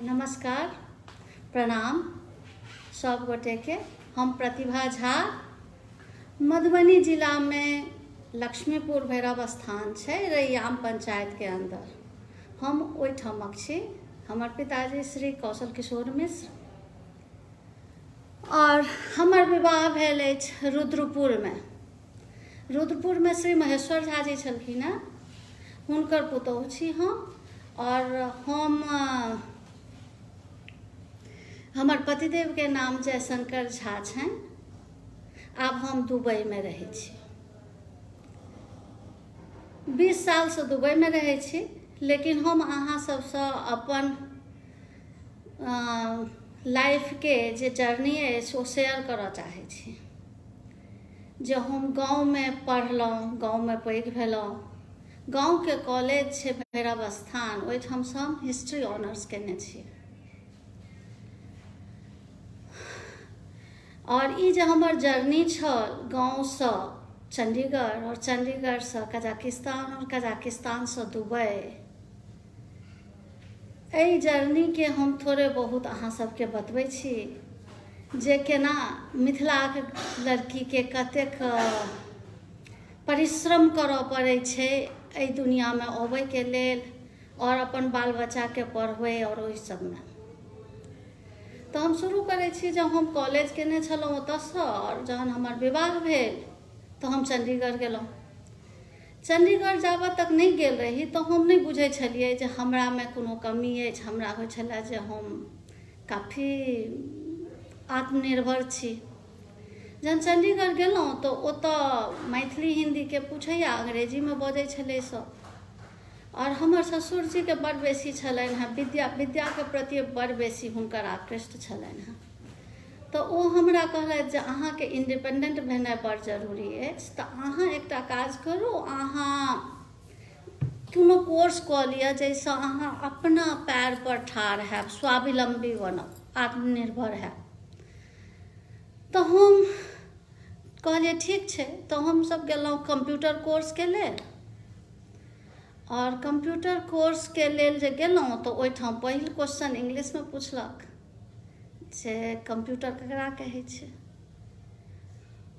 नमस्कार, प्रणाम सब गोटे के। हम प्रतिभा झा, मधुबनी जिला में लक्ष्मीपुर भैरव स्थान है रैयाम पंचायत के अंदर। हम ओहिठामक छी। हमर पिताजी श्री कौशल किशोर मिश्र और हमर विवाह भेल अछि रुद्रपुर में श्री महेश्वर झा जी छलखिन हेँ, हुनकर पुतोहु छी हम। और हमर पतिदेव के नाम जयशंकर झा छनि। आब हम दुबई में रहै छी, 20 साल से दुबई में रहै छी। लेकिन हम अहाँ सबसँ अपन लाइफ के जे जर्नी अछि ओ शेयर करऽ चाहै छी। जे हम गाँव में पढ़लहुँ, गाँव में पैघ भेलहुँ। गाँव के कॉलेज छै भैरव स्थान, ओहिठाम से हम हिस्ट्री ऑनर्स केने छी। और ई जे हमर जर्नी छल गाँव से चंडीगढ़ और चंडीगढ़ से कजाकिस्तान और कजाकिस्तान से दुबई, एहि जर्नी के हम थोड़े बहुत अहाँ सबके बतबै छी जे केना मिथिलाक लड़की के कतेक परिश्रम करऽ पड़ै छै एहि दुनिया में अबै के लेल और अपन बाल बच्चा के पढ़बै और ओहि सब में। तो हम शुरू करै छी जब हम कॉलेज केने छलहुँ ओतऽसँ, और जहन हमर विवाह भेल तो हम चंडीगढ़ गेलहुँ। चंडीगढ़ जाबऽ तक नहीं गेल रही तो हम नहीं बुझै छलियै जे हमरा में कोनो कमी अछि। हमरा होइ छलै जे हम काफी आत्मनिर्भर छी। जहन चंडीगढ़ गेलहुँ तो ओतऽ मैथिली हिंदी के पूछैया, अंग्रेजी में बजै छलै सब। और हमर ससुर जी के बड़ बेसी छलनि हैं विद्या के प्रति बड़ बेसी हुनकर आकृष्ट छलनि हैं। तो ओ हमरा कहलथि जे अहाँके इंडिपेंडेंट भेनाइ बड़ जरूरी अछि, तऽ अहाँ एकटा काज करू, अहाँ कोनो कोर्स कऽ लिअ जाहिसँ अहाँ अपना पैर पर ठाढ़ हैब, स्वावलंबी बनब, आत्मनिर्भर हैब। तो हम कहलिए ठीक छै। तो हम सब गेलहुँ कंप्यूटर कोर्स के लेल। और कंप्यूटर कोर्स के लेल जे गेलहुँ तो ओहिठाम पहिल क्वेश्चन इंग्लिश में पूछलक जे कंप्यूटर ककरा कहै छै।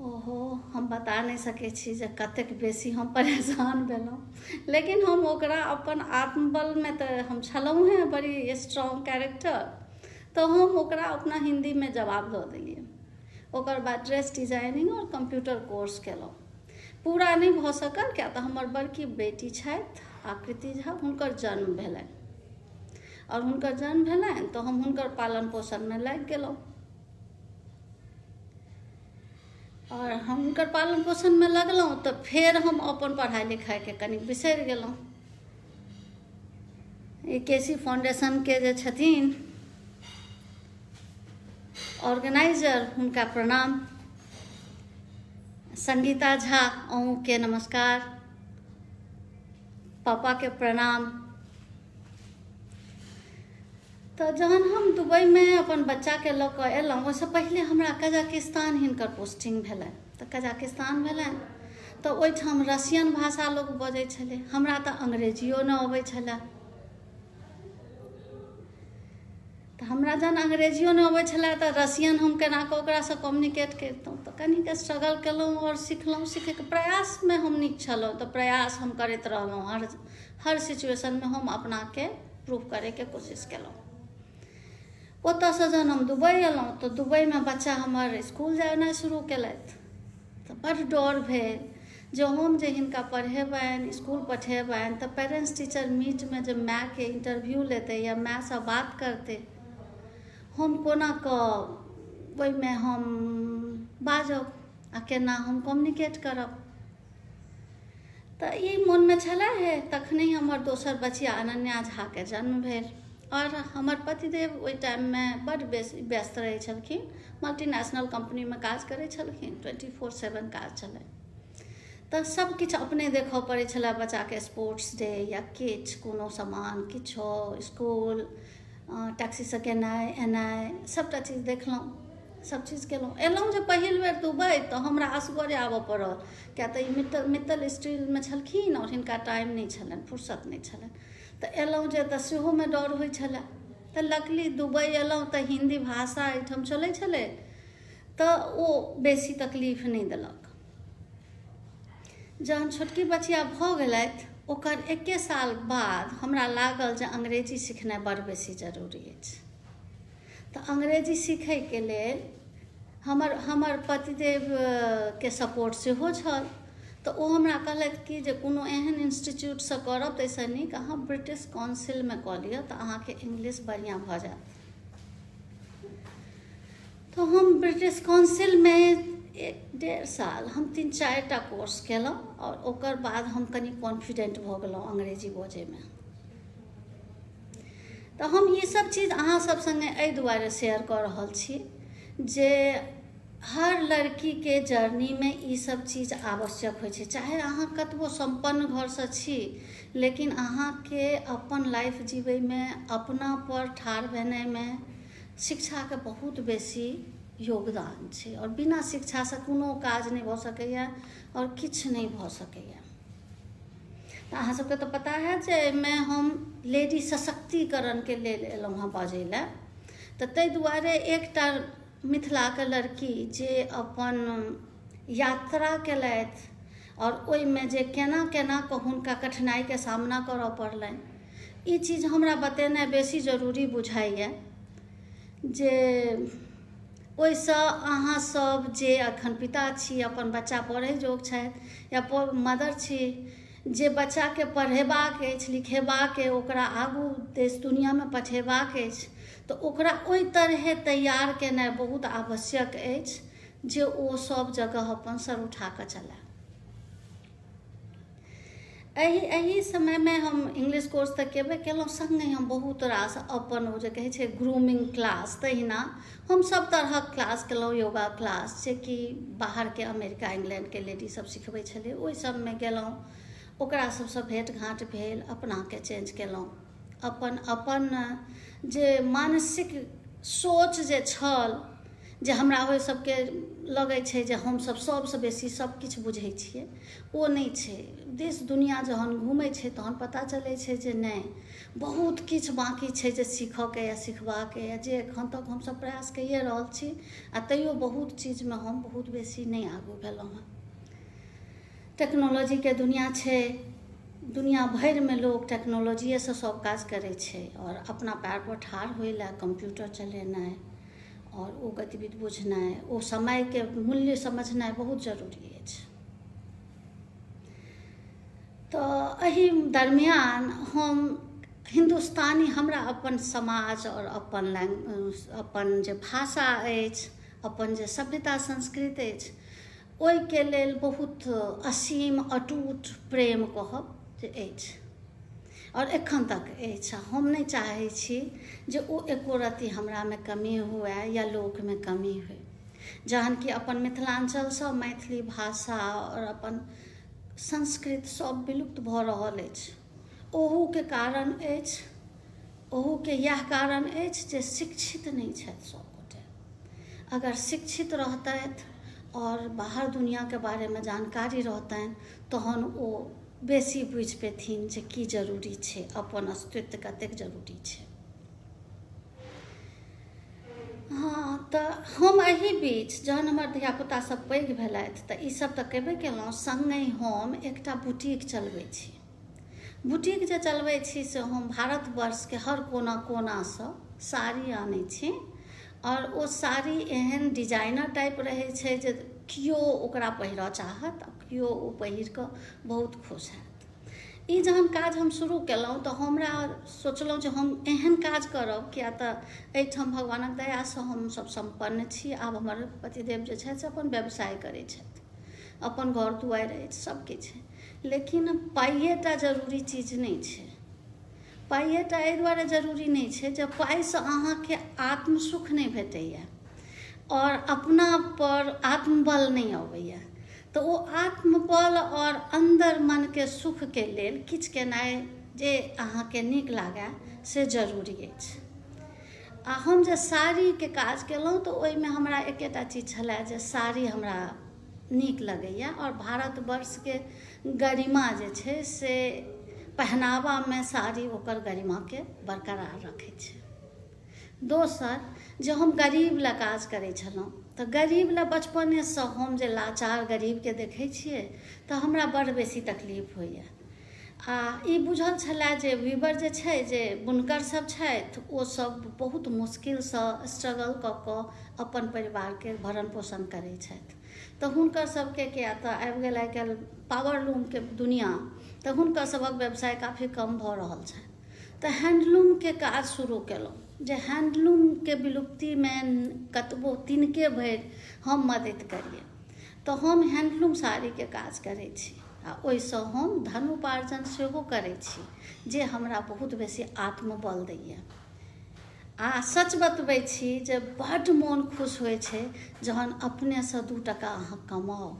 ओहो, हम बता नहीं सकै छी जे कतेक बेसी हम परेशान भेलहुँ। लेकिन हम ओकरा अपन आत्मबल में तो हम छलहुँ हैं बड़ी स्ट्रॉन्ग कैरेक्टर, तो हम ओकरा अपना हिंदी में जवाब दऽ देलियै। ओकर बाद ड्रेस डिजाइनिंग और कंप्यूटर कोर्स केलहुँ। पूरा नहीं भऽ सकल, क्या तऽ हमर बड़की बेटी छथि आकृति झा, हुनकर जन्म भेलनि। और हुनकर जन्म भेलनि तो हम हुनकर पालन पोषण में लागि गेलहुँ। और हम हुनकर पालन पोषण में लगलहुँ तो फेर हम अपन पढ़ाई लिखाई के कनि बिसरि गेलहुँ। ई केसी फाउंडेशन के जे छथिन ऑर्गेनाइजर, हुनका प्रणाम। संगीता झा, अहूँ के नमस्कार। पापा के प्रणाम। तो जहन हम दुबई में अपन बच्चा के लऽ कऽ एलहुँ, ओहिसँ पहिले हमरा कजाकिस्तान हिनकर पोस्टिंग भेलनि। तऽ कजाकिस्तान भेलनि तो ओहिठाम रसियन भाषा लोग बजै छलै। हमरा तऽ अंग्रेजियो नहि अबै छलै। तऽ हमरा जहन अंग्रेजियो नहि अबै छलै तऽ रसियन हम केना कऽ ओकरासँ कम्युनिकेट करितहुँ। तऽ कनिक स्ट्रगल केलहुँ और सिखलहुँ। सीखैके प्रयासमे हम नीक छलहुँ, तऽ प्रयास हम करैत रहलहुँ। हर सिचुएशनमे हम अपनाके प्रूव करैके कोशिश केलहुँ। ओतऽसँ जहन हम दुबई एलहुँ तऽ दुबईमे बच्चा हमर स्कूल जेनाइ शुरू केलथि। तऽ बड़ डर भेल जे हम जे हिनका पढ़ेबनि, स्कूल पठेबनि, तऽ पेरेंट्स टीचर मीटमे जे मायके इंटरव्यू लेतै या मायसँ बात करतै, हम कोना कऽ ओहिमे हम बाजब आ केना हम कम्युनिकेट करब। तऽ ई मोनमे छलै है। तखने हमर दोसर बचिया अनन्या झाके जन्म भेल। और हमर पतिदेव ओहि टाइममे बड़ बेसी व्यस्त रहै छलखिन। मल्टीनेशनल कंपनीमे काज करै छलखिन, 24/7 काज छलै। तऽ सब किछु अपने देखऽ पड़ै छलै, बच्चाके स्पोर्ट्स डे या किछु कोनो सामान किछो, स्कूल, टैक्सी से गेनाइ एनाइ, सबटा चीज देखलहुँ, सब चीज केलहुँ। एलहुँ जे पहिल बेर दुबई तो हमरा असगरे आबऽ पड़ल, क्या तऽ ई मित्तल स्टील में छलखिन और हिनका टाइम नहीं छलनि, फुर्सत नहीं छलनि। तऽ एलहुँ जे तऽ सेहोमे डर होइ छलै। तऽ लकली दुबई एलहुँ तऽ हिंदी भाषा एहिठाम चलै छलै तऽ ओ बेसी तकलीफ नहि देलक। जहन छोटकी बचिया भऽ गेलथि ओकर 1 साल बाद हमरा लागल जे अंग्रेजी सिखनाइ बड़ बेसी जरूरी अछि। तऽ अंग्रेजी सीखैके लेल हमर पतिदेवके सपोर्ट सेहो छल। तऽ ओ हमरा कहलथि कि जे कोनो एहन इंस्टीट्यूटसँ करब ताहिसँ नीक अहाँ ब्रिटिश काउंसिलमे कऽ लिअ तऽ अहाँके इंग्लिश बढ़िआँ भऽ जायत। तो हम ब्रिटिश काउंसिलमे 1-1.5 साल हम 3-4टा कोर्स केलहुँ और ओकर बाद हम कनी कॉन्फिडेंट भऽ गेलहुँ अंग्रेजी बजैमे। तऽ हम ई सब चीज अहाँ सब संगे एहि दुआरे शेयर कऽ रहल छी जे हर लड़कीके जर्नीमे ई सब चीज आवश्यक होइ छै। चाहे अहाँ कतबो संपन्न घरसँ छी लेकिन अहाँके अपन लाइफ जीवैमे अपना पर ठाढ़ भेनाइमे शिक्षाके बहुत बेसी योगदान छै और बिना शिक्षासँ कोनो काज नहि भऽ सकैए और किछु नहि भऽ सकैए। तऽ अहाँ सबके तऽ पता है जे एहिमे हम लेडी सशक्तिकरणके लेल एलहुँ हँ बाजै लए। तऽ ताहि दुआरे एकटा मिथिलाके लड़की जे अपन यात्रा केलथि और ओहिमे जे केना कऽ हुनका कठिनाइके सामना करऽ पड़लनि, ई चीज हमरा बतेनाइ बेसी जरूरी बुझाइए। जे ओहिसँ अहाँ सब जे एखन पिता छी, अपन बच्चा पढ़ै जोग छथि या मदर छी, जे बच्चाके पढ़ेबाक अछि, लिखेबाक अछि, ओकरा आगू देश दुनियामे पठेबाक अछि, तऽ ओकरा ओहि तरहे तैयार केनाइ बहुत आवश्यक अछि जे ओ सब जगह अपन सर उठा कऽ चलाए। एहि समयमे हम इंग्लिश कोर्स तऽ केबे केलहुँ, संगे हम बहुत रास अपन ओ जे कहै छै ग्रूमिंग क्लास, तहिना हम सब तरहक क्लास केलहुँ। योगा क्लास जे कि बाहरके अमेरिका इंग्लैंडके लेडी सब सिखबै छलै, ओहि सबमे गेलहुँ, ओकरा सबसँ भेँट घाँट भेल, अपनाके चेंज केलहुँ। अपन जे मानसिक सोच जे छल, जे हमरा ओहि सबके लगै छै जे हमसब सबसँ बेसी सब किछु बुझै छियै, ओ नहि छै। देश दुनिया जहन घूमै छै तहन पता चलै छै जे नहि, बहुत किछु बाकी छै जे सीखऽके या सिखबाके या जे एखन तक हमसब प्रयास कैए रहल छी आ तैयो बहुत चीजमे हम बहुत बेसी नहि आगू भेलहुँ हँ। टेक्नोलॉजीके दुनिया छै, दुनिया भरिमे लोक टेक्नोलॉजिएसँ सब काज करै छै और अपना पैर पर ठाढ़ होइ लए कंप्यूटर चलेनाइ और ओ गतिविधि बुझनाइ, ओ समयके मूल्य समझनाइ बहुत जरूरी अछि। तऽ एहि दरमियान हम हिंदुस्तानी, हमरा अपन समाज और अपन जे भाषा अछि, अपन जे सभ्यता संस्कृति अछि, ओहिके लेल बहुत असीम अटूट प्रेम कहब जे अछि और एखन तक अछि। हम नहीं चाहै छी जे ओ एको रत्ती हमरामे कमी हुए या लोकमे कमी हुए। जहन कि अपन मिथिलांचलसँ मैथिली भाषा और अपन संस्कृति सब विलुप्त भऽ रहल अछि, ओहूके कारण अछि, ओहूके इएह कारण अछि जे शिक्षित नहीं छथि सबगोटे। अगर शिक्षित रहतथि और बाहर दुनियाके बारेमे जानकारी रहतनि तहन ओ बेसी बुझि पेथिन जे की जरूरी छै, अपन अस्तित्व कतेक जरूरी छै। हाँ, तऽ हम एहि बीच जहन हमर धियापुता सब पैघ भेलथि तऽ ई सब तऽ केबे केलहुँ, संगे हम एकटा बुटीक चलबै छी। बुटीक जे चलबै छी से हम भारतवर्षके हर कोना कोनासँ साड़ी आनै छी और ओ साड़ी एहन डिजाइनर टाइप रहै छै जे केओ ओकरा पहिरऽ चाहत, केओ ओ पहिर कऽ बहुत खुश हैत। ई जहन काज हम शुरू केलहुँ तऽ हमरा सोचलहुँ जे हम एहन काज करब, किया तऽ एहिठाम भगवानक दयासँ हम सब सम्पन्न छी। आब हमर पतिदेव जे छथि से अपन व्यवसाय करै छथि, अपन घर दुआरि अछि, सब किछु। लेकिन पाइएटा जरूरी चीज नहीं छै। पाइएटा एहि दुआरे जरूरी नहीं छै जे पाइसँ अहाँके आत्मसुख नहीं भेटैए और अपना पर आत्मबल नहीं अबैए। तऽ ओ आत्मबल और अंदर मनके सुखके लेल किछु केनाइ जे अहाँके नीक लागै से जरूरी अछि। आ हम जे साड़ीके काज केलहुँ तऽ ओहिमे हमरा एकेटा चीज छलै जे साड़ी हमरा नीक लगैए और भारतवर्षके गरिमा जे छै से पहनावामे साड़ी ओकर गरिमाके बरकरार रखै छै। दोसर जे हम गरीब लए काज करै छलहुँ तऽ गरीब लए बचपनेसँ हम जे लाचार गरीबके देखै छियै तऽ हमरा बड़ बेसी तकलीफ होइए। आ ई बुझल छलए जे वीवर जे छै, जे बुनकर सब छथि, ओ सब बहुत मुश्किलसँ स्ट्रगल कऽ कऽ अपन परिवारके भरण पोषण करै छथि। तऽ हुनकर सबके किया तऽ आबि गेल आइ काल्हि पावर लूमके दुनिया, तऽ हुनकर सबक व्यवसाय काफी कम भऽ रहल छनि। तऽ हैंडलूमके काज शुरू केलहुँ, जे हैंडलूमके विलुप्तिमे कतबो तिनके भरि हम मदति करिए। तऽ हम हैंडलूम साड़ीके काज करै छी आ ओहिसँ हम धन उपार्जन सेहो करै छी, जे हमरा बहुत बेसी आत्मबल दैए। आ सच बतबै छी जे बड्ड मोन खुश होइ छै जहन अपनेसँ 2 टका अहाँ कमाउ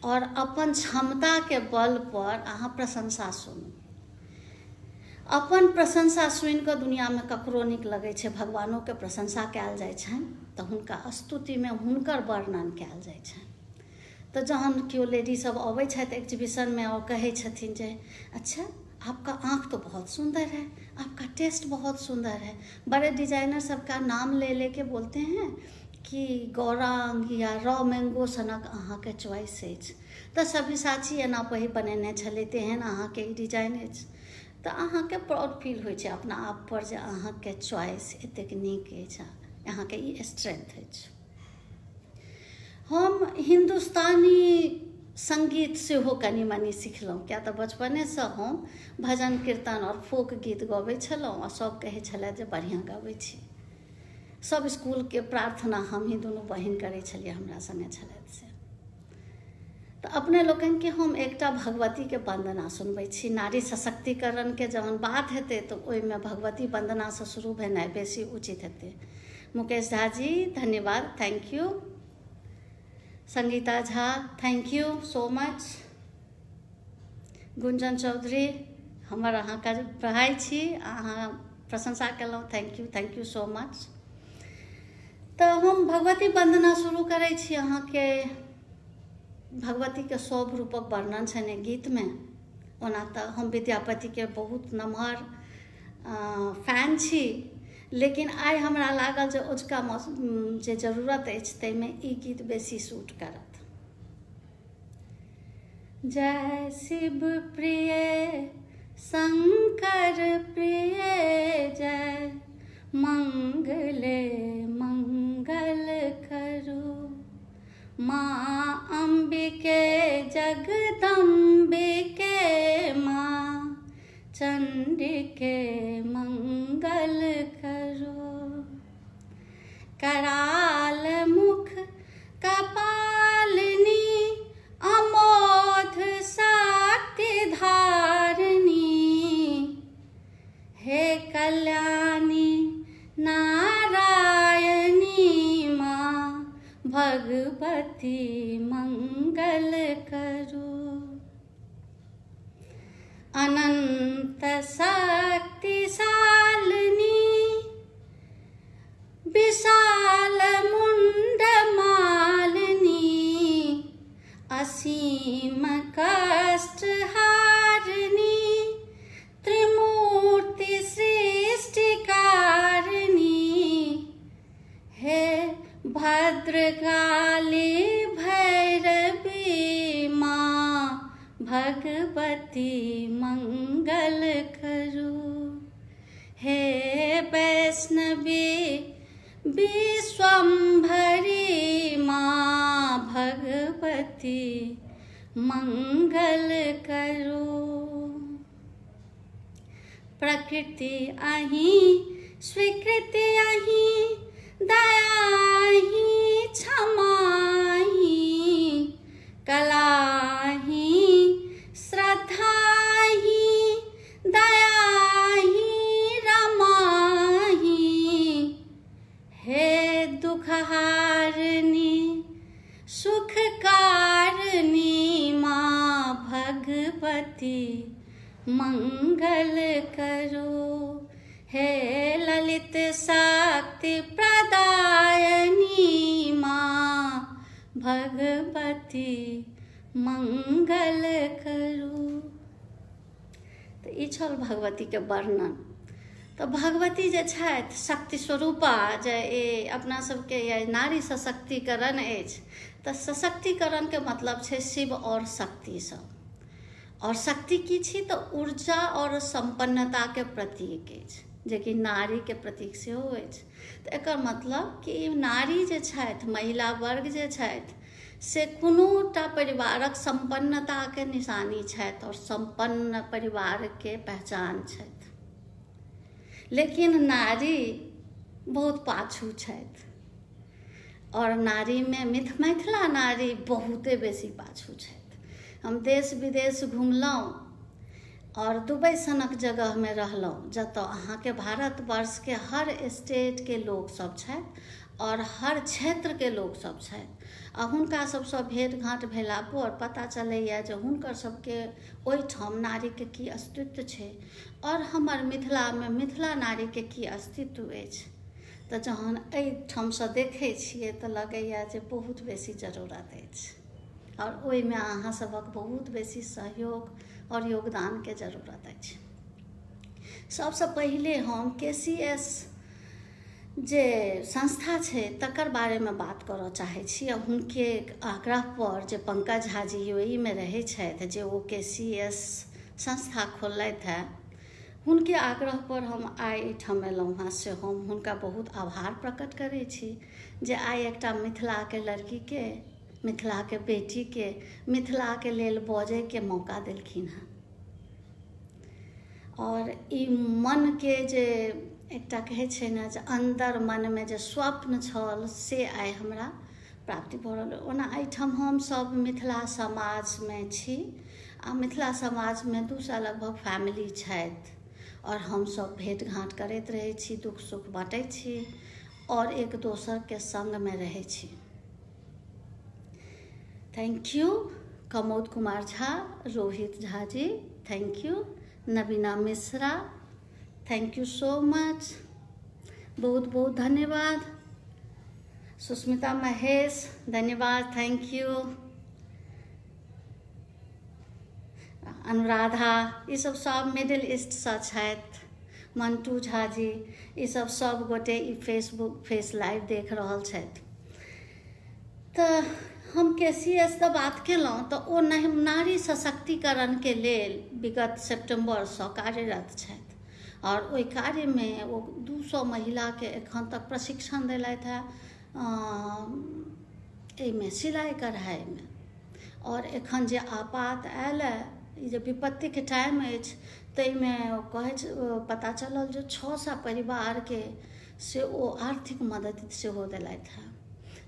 और अपन क्षमताके बल पर अहाँ प्रशंसा सुनू। अपन प्रशंसा सुनि कऽ दुनियामे ककरो नीक लगै छै। भगवानोके प्रशंसा कयल जाइ छनि तऽ हुनका स्तुतिमे हुनकर वर्णन कयल जाइ छनि। तऽ जहन केओ लेडी सब अबै छथि एग्जीबिशनमे और कहै छथिन जे अच्छा आपका आँख तो बहुत सुंदर है, आपका टेस्ट बहुत सुंदर है। बड़े डिजाइनर सबका नाम ले लेके बोलते हैं कि गौरांग या रॉ मैंगो सनक अहाँके चॉइस अछि। तऽ सब्यसाची एना पही बनेने छलै, तेहन अहाँके ई डिजाइन अछि। तऽ अहाँके प्राउड फील होइ छै अपना आप पर जे अहाँके चॉइस एतेक नीक अछि, अहाँके ई स्ट्रेंथ अछि। हम हिंदुस्तानी संगीत सेहो कनि मनि सिखलहुँ, किया तऽ बचपनेसँ हम भजन कीर्तन और फोक गीत गबै छलहुँ आ सब कहै छलै जे बढ़िआँ गबै छी। सब स्कूलके प्रार्थना हम ही दुनू बहिन करै छलियै, हमरा सङ्गे छलथि से। तऽ अपने लोकनिके हम एकटा भगवतीके वन्दना सुनबै छी। नारी सशक्तिकरणके जहन बात हेतै तऽ ओहिमे भगवती वन्दनासँ शुरू भेनाइ बेसी उचित हेतै। मुकेश झा जी धन्यवाद, thank you. Sangeeta Jha thank you so much. Gunjan Chaudhary हमर अहाँके भाइ छी, अहाँ प्रशंसा केलहुँ, थैंक यू सो मच। तऽ हम भगवती वन्दना शुरू करै छी। अहाँके भगवतीके सब रूपक वर्णन छनि गीतमे। ओना तऽ हम विद्यापतिके बहुत नमहर फैन छी, लेकिन आइ हमरा लागल जे ओजका जे जरूरत अछि ताहिमे ई गीत बेसी सूट करत। जय शिव प्रिय शंकर प्रिय, जय मंगले मंगल करो। माँ अंबिके जगदम्बिके, माँ चंडिके मंगल करो। कराल मुख कपालिनी, अमोघ शक्ति धारिणी, हे कल्याणी नारायणी, माँ भगवती मंगल करो। अनंत शक्तिशालिनी, विशाल मुंड मालिनी, असीम कष्ट हारिणी, त्रिमूर्ति सृष्टि कारिणी, हे भद्रकाली भैरवी, माँ भगवती मंगल करो। हे वैष्णवी विश्वम्भरी, माँ भगवती मंगल करो। प्रकृति अहीं, स्वीकृति अहीं, दया अहीं, क्षमा अहीं, कला अहीं, श्रद्धा अहीं, दया अहीं, रमा अहीं, हे दुख हारिणी सुख कारिणी, माँ भगवती मंगल करो। हे ललित शक्ति प्रदायनी, माँ भगवती मंगल करो। तऽ ई छल भगवतीके वर्णन। तो भगवती जे छथि शक्ति स्वरूपा जे अपना सबके ये नारी सशक्तिकरण अछि, तो सशक्तिकरण के मतलब छै शिव और शक्ति सब। और शक्ति की छी तो ऊर्जा और संपन्नता के प्रतीक अछि, जे कि नारी के प्रतीक सेहो अछि। तो एकर मतलब कि नारी जे छथि, महिला वर्ग जे छथि से कोनोटा परिवारक संपन्नता के निशानी छथि और संपन्न परिवार के पहचान छथि। लेकिन नारी बहुत पाछू छथि और नारी में मिथिला नारी बहुते बेसी पाछू छथि। हम देश विदेश घुमलहुँ और दुबई सनक जगह में रहलहुँ जतऽ अहाँके भारतवर्ष के हर स्टेट के लोग सब छथि और हर क्षेत्र के लोग सब छथि। आ हुनका सबसँ भेंट घाट भेला पर पता चलैया जे हुनकर सबके ओहिठाम नारी के की अस्तित्व छै और हमर मिथिला में मिथिला नारी के की अस्तित्व अछि। तऽ जहन एहिठामसँ देखै छियै तऽ लगैया जे बहुत बेसी जरूरत अछि और ओहिमे अहाँ सबक बहुत बेसी सहयोग और योगदान के जरूरत अछि। सबसँ पहिले हम KCS जे संस्था छै तकर बारे में बात करऽ चाहै छी। हुनके आग्रह पर जे पंकज झा जी UAE में रहै छथि, जे ओ KCS संस्था खोललथि है, हुनके आग्रह पर हम आइ एहिठाम एलहुँ हँ से हम हुनका बहुत आभार प्रकट करै छी जे आइ एकटा मिथिला के लड़की के, मिथिला के बेटी के मिथिला के लेल बजै के मौका देलखिन हँ। और ई मन के जे एकटा कहै छै ने जे अंदर मन में जे स्वप्न छल से आइ हमरा प्राप्ति भऽ रहल। ओना एहिठाम हम सब मिथिला समाज में छी आ मिथिला समाज में 200 लगभग फैमिली छथि और हम सब भेंट घाट करैत रहै छी, दुख सुख बाँटै छी और एक दोसर के संग में रहै छी। Thank you Kamod Kumar Jha, Rohit Jha ji, thank you Navina Mishra, thank you so much, बहुत बहुत धन्यवाद। सुस्मिता महेश धन्यवाद, थैंक यू। अनुराधा, ई सब मिडिल ईस्ट से छथि। मंटू झा जी, ई सब गोटे ई फेस लाइव देख रहल छथि। तऽ हम KCS तऽ बात केलहुँ तऽ ओ नारी सशक्तिकरण के लेल विगत सितंबर से कार्यरत छथि और ओहि कार्य में ओ 200 महिला के एखन तक प्रशिक्षण देलथि है एहिमे सिलाई कढ़ाई में। और एखन जे आपात आयल है, ई जे विपत्ति के टाइम अछि ताहिमे पता चलल जे 600 परिवार के से ओ आर्थिक मदद सेहो देलथि है।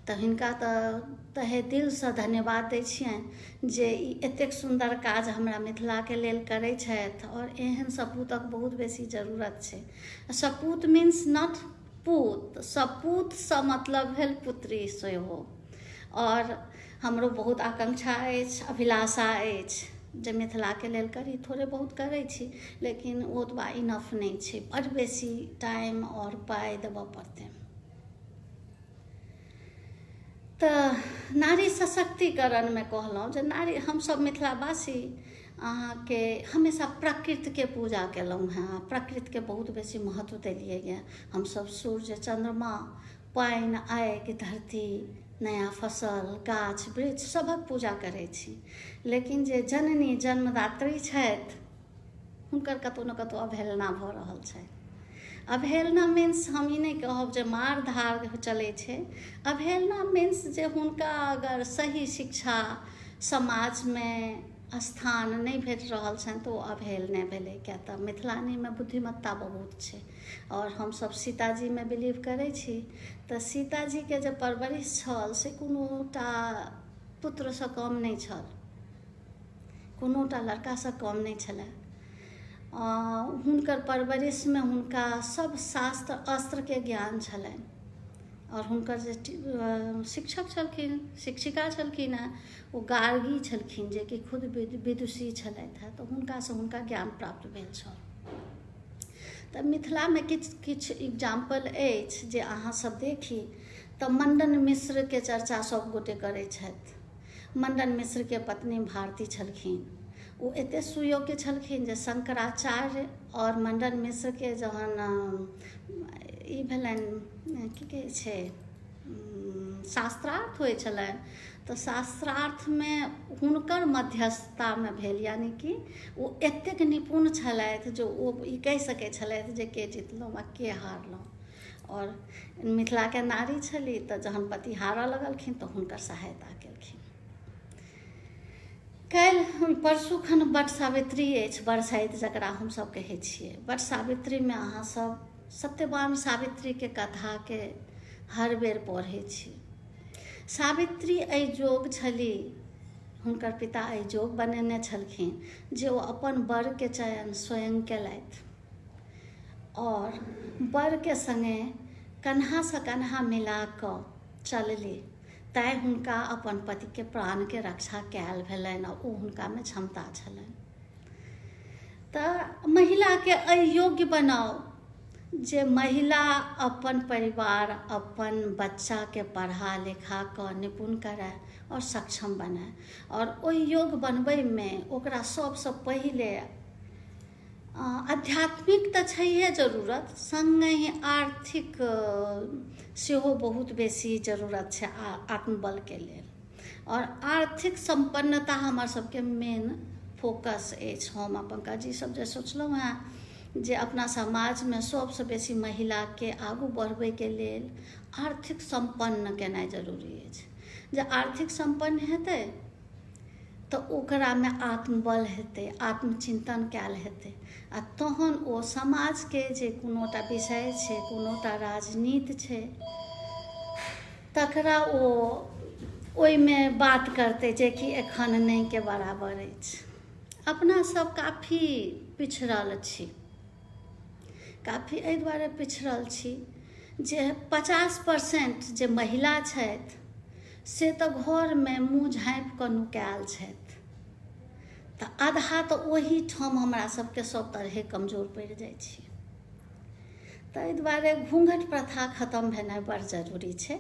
तऽ हिनका तऽ तहे दिल से धन्यवाद दै छियनि जे ई एतेक सुंदर काज हमरा मिथिला के लेल करै छथि और एहन सपूतक बहुत बेसी जरूरत छै। सपूत मीन्स नॉट पूत, सपूत से मतलब भेल पुत्री सेहो। और हमरो बहुत आकांक्षा अछि, अभिलाषा अछि जे मिथिला के लेल करी। थोड़े बहुत करै छी लेकिन ओतबा इनफ नहीं छै, बड़ बेसी टाइम और पाई देबऽ पड़तै। तो नारी सशक्तिकरण में कहलहुँ जे नारी हम सब मिथिलावासी अहाँ के हमेशा प्रकृति के पूजा केलहुँ हैं, प्रकृति के बहुत बेसी महत्व देलिए है। हम सब सूर्य चंद्रमा पानि आगि धरती नया फसल गाछ वृक्ष सबक पूजा करै छी, लेकिन जे जननी जन्मदात्री छथि हुनकर कतौ न कतौ अवहेलना भऽ रहल छै। अवहेलना मीन्स हम ई नहीं कहब जे मार धार चलै छै। अवहेलना मीन्स जे हुनका अगर सही शिक्षा समाज में स्थान नहीं भेट रहल छनि तऽ ओ अवहेलने भेलै। क्या तऽ मिथिलानी में बुद्धिमत्ता बहुत छै और हम सब सीताजी में बिलीव करै छी। तऽ सीताजी के जे परवरिश छल से कोनोटा पुत्र से कम नहीं छल, कोनोटा लड़का से कम नहीं छलै। हुनकर परवरिश में हुनका सब शास्त्र अस्त्र के ज्ञान छलनि और हुनकर जे शिक्षक छलखिन, शिक्षिका छलखिन हैं, वो गार्गी छलखिन जे कि खुद विदुषी छलथि हैं। तो हुनका से हुनका ज्ञान प्राप्त भेल छल। तऽ मिथिला में किछ एग्जाम्पल अछि जे अहाँ सब देखी तऽ मंडन मिश्र के चर्चा सब गोटे करै छथि। मंडन मिश्र के पत्नी भारती छलखिन। ओ एते सुयोग्य छलखिन जे शंकराचार्य और मंडन मिश्र के जहन ई भेलनि की कहै छै शास्त्रार्थ होइ छलनि तऽ शास्त्रार्थमे हुनकर मध्यस्थतामे भेल, यानी कि ओ एतेक निपुण छलथि जे ओ ई कहि सकै छलथि जे के जितलहुँ आ के हारलहुँ। और मिथिलाके नारी छली तऽ जहन पति हारऽ लगलखिन तऽ हुनकर सहायता केलखिन। काल्हि परसू खन बट सावित्री अछि, बरसाइत जकरा हमसभ कहै छियै। बट सावित्रीमे अहाँसभ सत्यवान सावित्रीके कथाके हर बेर पढ़ै छी। सावित्री एहि जोग छली, हुनकर पिता एहि जोग बनेने छलखिन जे ओ अपन बरके चयन स्वयं केलथि और बरके संगे कन्हासँ कन्हा मिला कऽ चलली, तैँ हुनका अपन पतिके प्राणके रक्षा कयल भेलनि और ओ हुनकामे क्षमता छलनि। तऽ महिलाके एहि योग्य बनाउ जे महिला अपन परिवार, अपन बच्चाके पढ़ा लिखा कऽ निपुण करय और सक्षम बनय। और ओहि योग बनबैमे ओकरा सबसँ पहिले आध्यात्मिक तऽ छैहे जरूरत, संगहि आर्थिक सेहो बहुत बेसी जरूरत छै आत्मबलके लेल। और आर्थिक संपन्नता हमर सबके मेन फोकस अछि। हम आ पंकजी सब जे सोचलहुँ हेँ जे अपना समाजमे सबसँ बेसी महिलाके आगू बढ़बैके लेल आर्थिक संपन्न केनाइ जरूरी अछि। जे आर्थिक संपन्न हेतै तऽ ओकरामे आत्मबल हेतै, आत्मचिंतन कयल हेतै, आ तहन ओ समाजके जे कोनोटा विषय छै, कोनोटा राजनीति छै, तकरा ओ ओहिमे बात करतै जे कि एखन नहि के बराबर अछि। अपना सब काफी पिछड़ल छी, काफी एहि दुआरे पिछड़ल छी जे 50% जे महिला छथि से तऽ घरमे मुँह झाँपि कऽ नुकायल छथि, तऽ आधा तऽ ओही ठाम हमरा सबके सब तरहे कमजोर पड़ि जाइ छी। ताहि दुआरे घूँघट प्रथा खत्म भेनाइ बड़ जरूरी छै।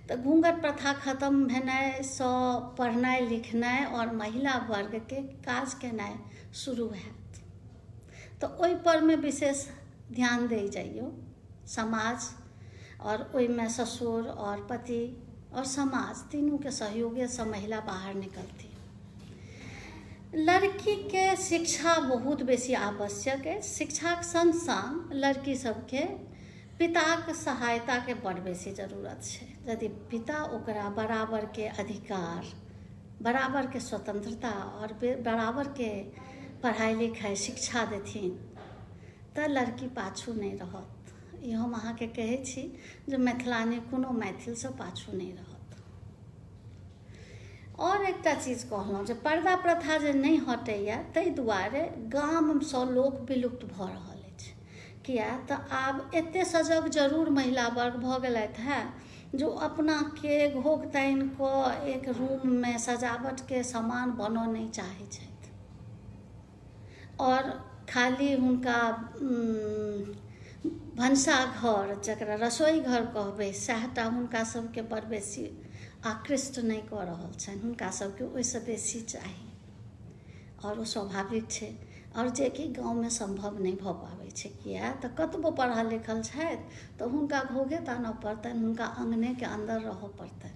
तऽ घूँघट प्रथा खत्म भेनाइसँ पढ़नाइ लिखनाइ और महिला वर्गके काज केनाइ शुरू हैत। तऽ ओहिपरमे विशेष ध्यान दै जाइयो समाज, और ओहिमे ससुर और पति और समाज तीनों के सहयोगसँ महिला बाहर निकलती। लड़कीके शिक्षा बहुत बेसी आवश्यक है। शिक्षाक संग संग लड़की सबके पिताक सहायताके बड़ बेसी जरूरत छै। यदि पिता ओकरा बराबरके अधिकार, बराबरके स्वतंत्रता और बराबरके पढ़ाई लिखाई शिक्षा देथिन तऽ लड़की पाछू नहीं रहत। ई हम अहाँके कहै छी जे मैथिलानी कोनो मैथिलसँ पाछू नहीं रहत। और एकटा चीज कहलहुँ जे पर्दा प्रथा जे नहीं हटैया ताहि दुआरे गामसँ लोक विलुप्त भऽ रहल अछि। किया तऽ आब एते सजग जरूर महिला वर्ग भऽ गेलथि हैं जो अपना के घोघ तानि कऽ एक रूममे सजावटके सामान बनऽ नहीं चाहै छथि, और खाली हुनका भनसाघर जकरा रसोई घर कहबै सएहटा हुनका सबके बड़ बेसी आकृष्ट नहीं कऽ रहल छनि। हुनका सबके ओहिसँ बेसी चाही और ओ स्वाभाविक छै, और जे कि गाँवमे संभव नहीं भऽ पाबै छै। किया तऽ कतबो पढ़ल लिखल छथि तऽ हुनका घोघे तानऽ पड़तनि, हुनका अंगनेके अंदर रहऽ पड़तनि।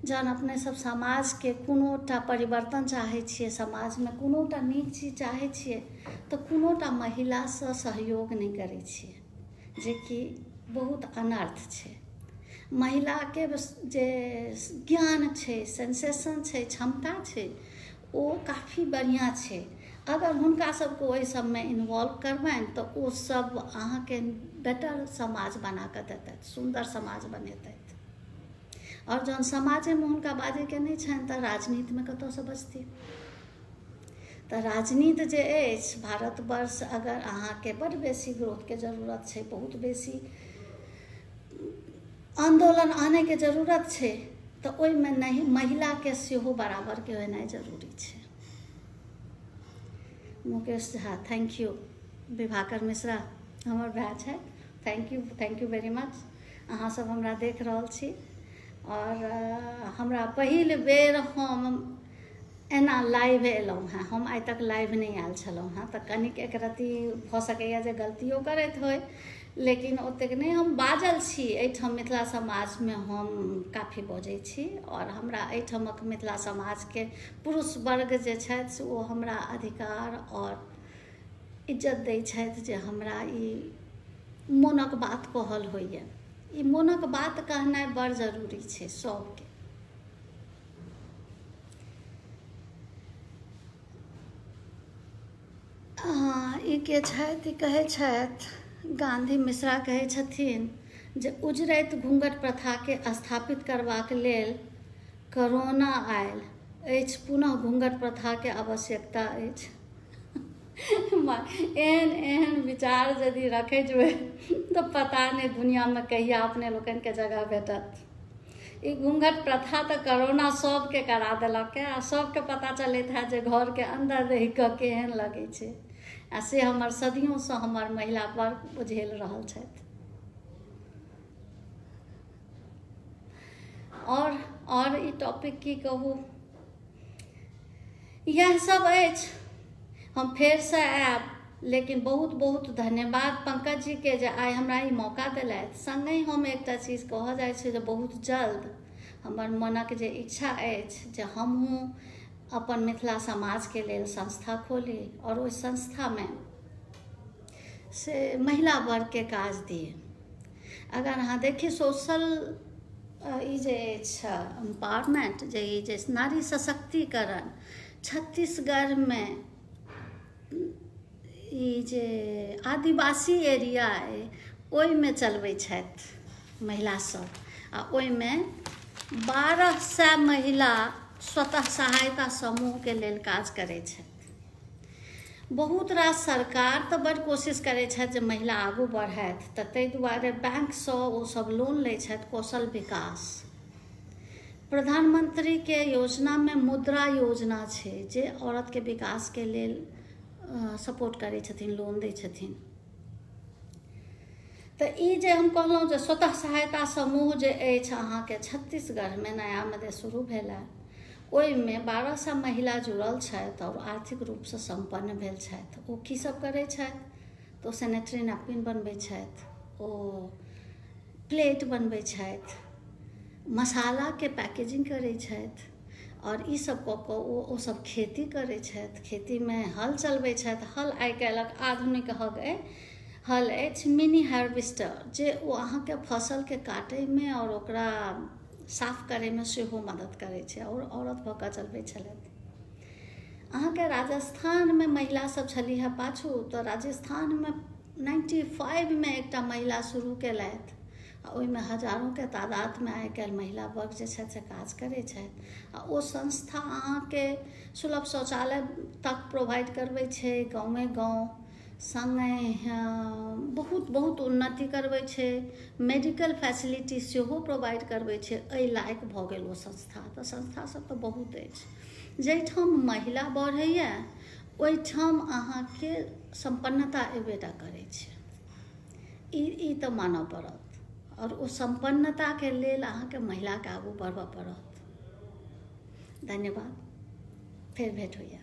जहन अपने सब समाजके कोनोटा परिवर्तन चाहै छियै, समाजमे कोनोटा नीक चीज चाहै छियै तऽ कोनोटा महिलासँ सहयोग नहीं करै छियै, जे कि बहुत अनर्थ छै। महिलाके जे ज्ञान छै, सेंसेशन छै, क्षमता छै, ओ काफ़ी बढ़िया छै। अगर हुनका सबको ओहि सबमे इन्वॉल्व करबनि तऽ ओ सब अहाँके बेटर समाज बना कऽ देतथि, सुंदर समाज बनेतथि। और जहन समाजेमे हुनका बाजैके नहीं छनि तऽ राजनीतिमे कतऽसँ बजती। तऽ राजनीति जे अछि भारतवर्ष, अगर अहाँके बड़ बेसी ग्रोथके जरूरत छै, बहुत बेसी आंदोलन आनेके जरूरत छै, तऽ ओहिमे नहीं महिलाके सेहो बराबरके होनाइ जरूरी छै। Mukesh Jha, thank you. विभाकर मिश्रा हमर भाई छै, थैंक यू वेरी मच। अहाँ सब हमरा देख रहल छी और हमरा पहिल बेर हम एना लाइव एलहुँ हेँ। हम आइ तक लाइव नहीं आयल छलहुँ हेँ, तऽ कनिक एक रत्ती भऽ सकैए जे गलतियो करैत होय, लेकिन ओतेक नहि। हम बाजल छी एहिठाम मिथिला समाजमे, हम काफी बजै छी, और हमरा एहिठामक मिथिला समाजके पुरुष वर्ग जे छथि से ओ हमरा अधिकार और इज्जत दै छथि जे हमरा ई मोनक बात कहल होइए। ई मोनक बात कहनाइ बड़ जरूरी छै सबके। ई के छथि, ई कहै छथि गांधी मिश्रा कहै छथिन जे उजरैत घूंघट प्रथाके स्थापित करबाक लेल कोरोना आयल अछि, पुनः घूंघट प्रथाके आवश्यकता अछि। एहन एहन विचार यदि रखे जेबै तो पता नहीं दुनिया में कहिया अपने लोगन के जगह भेटत। ई घूंघट प्रथा तो कोरोना सबके करा देलक है, आ सबके पता चलैत है जे घर के अंदर रहि कऽ केहन लगे छै, आ से हमर सदियों से हमर महिला वर्ग बुझेल रहल छथि। और ई टॉपिक की कहू, यह सब अछि। हम फेर से आयब, लेकिन बहुत बहुत धन्यवाद पंकज जी के जे आइ हमरा ई मौका देलथि। संगे हम एकटा चीज कहऽ जाइ छै जे बहुत जल्द हमर मनक जे इच्छा अछि जे हमहूँ अपन मिथिला समाज के लेल संस्था खोली, और ओहि संस्था में से महिला वर्ग के काज दिए। अगर अहाँ देखी सोशल ई जे एम्पावरमेंट, जे ई जे नारी सशक्तिकरण छत्तीसगढ़ में ई जे आदिवासी एरिया अइ ओहिमे चलबै छथि महिला सब, आ ओहिमे 1200 महिला स्वतः सहायता समूह के लेल काज करै छथि। बहुत रास सरकार तऽ बड़ कोशिश करै छथि जे महिला आगू बढ़थि, तऽ ताहि दुआरे बैंकसँ ओ सब लोन लै छथि कौशल विकास। प्रधानमंत्री के योजना में मुद्रा योजना छै जे औरत के विकास के लेल सपोर्ट करै छथिन, लोन दै छथिन। तऽ ई जे हम कहलहुँ जे स्वतः सहायता समूह जे अछि अहाँके छत्तीसगढ़मे नयामे शुरू भेल है, ओहिमे 1200 महिला जुड़ल छथि और आर्थिक रूपसँ संपन्न भेल छथि। ओ की सब करै छथि, तऽ ओ सैनिटरी नैपकिन बनबै छथि, ओ प्लेट बनबै छथि, मसालाके पैकेजिंग करै छथि, और ई सब कऽ कऽ ओ सब खेती करै छथि। खेतीमे हल चलबै छथि। हल आइ काल्हिक आधुनिक हल अछि मिनी हार्वेस्टर, जे ओ अहाँके फसलके काटैमे और ओकरा साफ करैमे सेहो मदद करै छै, और औरत भऽ कऽ चलबै छलथि। अहाँके राजस्थानमे महिला सब छलीह है पाछू, तऽ राजस्थानमे 95 में एकटा महिला शुरू केलथि, आ ओहिमे हजारों के तादाद में आइ काल्हि महिला वर्ग जे छथि से काज करै छथि। आ ओ संस्था अहाँके सुलभ शौचालय तक प्रोवाइड करबै छै गाँवे गाँव, संगे बहुत बहुत उन्नति करबै छै, मेडिकल फैसिलिटी सेहो प्रोवाइड करबै छै। एहि लायक भऽ गेल ओ संस्था। तऽ संस्था सब तऽ बहुत अछि। जाहिठाम महिला बढ़ैए ओहिठाम अहाँके संपन्नता एबेटा करै छै। ई तऽ मानऽ पड़त, और ओ संपन्नताके लेल अहाँके महिलाके आगू बढ़बऽ पड़त। धन्यवाद, फेर भेंट होइए।